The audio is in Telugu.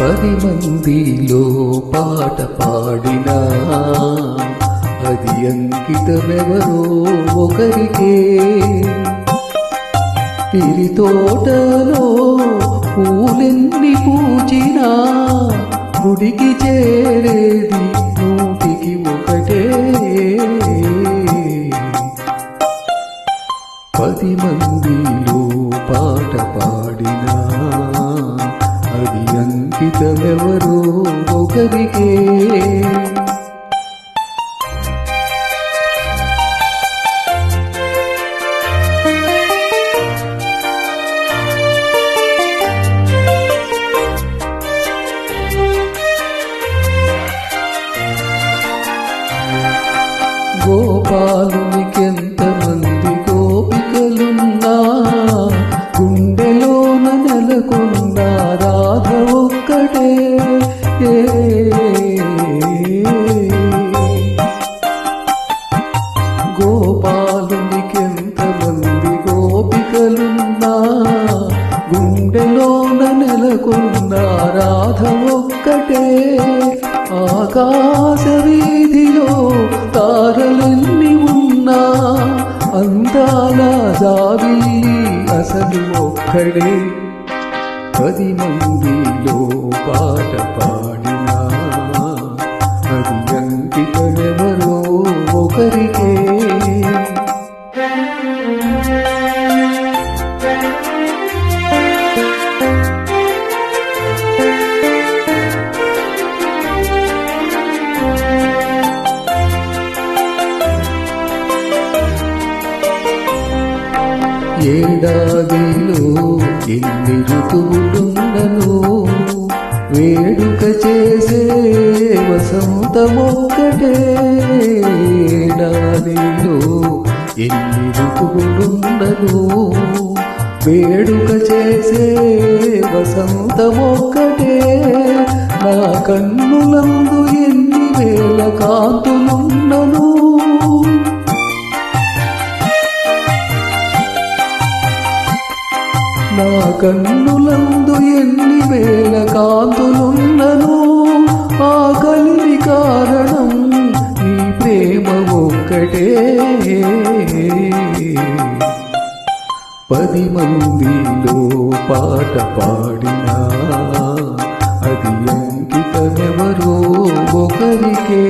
10 మందిలో పాట పాడినా అది అంకితమెవరో ఒకరికే. పిరి తోటలో పూలెన్ని పూచినా గుడికి చేరేది 100కి 10 మందిలో పాట పాడినా అది అంకితమెవరో ఒకరికే. గోపాలునికెంతమంది గోపికలున్నా గుండెలోన నెలకొన్న రాధ ఒక్కటే. గోపాలునికెంతమంది గోపికలున్నా గుండెలోన నెలకొన్న రాధ ఒక్కటే. ఆకాశ వీధిలో తారలెన్ని ఉన్నా అందాల జాబిల్లి అసలు ఒక్కడే. 10 మందిలో పాట పాడినా అది అంకితమెవరో ఒకరికే. ఏడాదిలో ఎన్ని ఋతువులున్నను వేడుక చేసే వసంతమొక్కటే. ఏడాదిలో ఎన్ని ఋతువులున్నను వేడుక చేసే వసంతమొక్కటే. నా కన్నులందు ఎన్ని వేల కాంతులున్నను నా కన్నులందు ఎన్ని వేల కాంతులున్నను ఆ కలిమి కారణం నీ ప్రేమ ఒక్కటే. 10 మందిలో పాట పాడినా అది అంకితమెవరో ఒకరికే.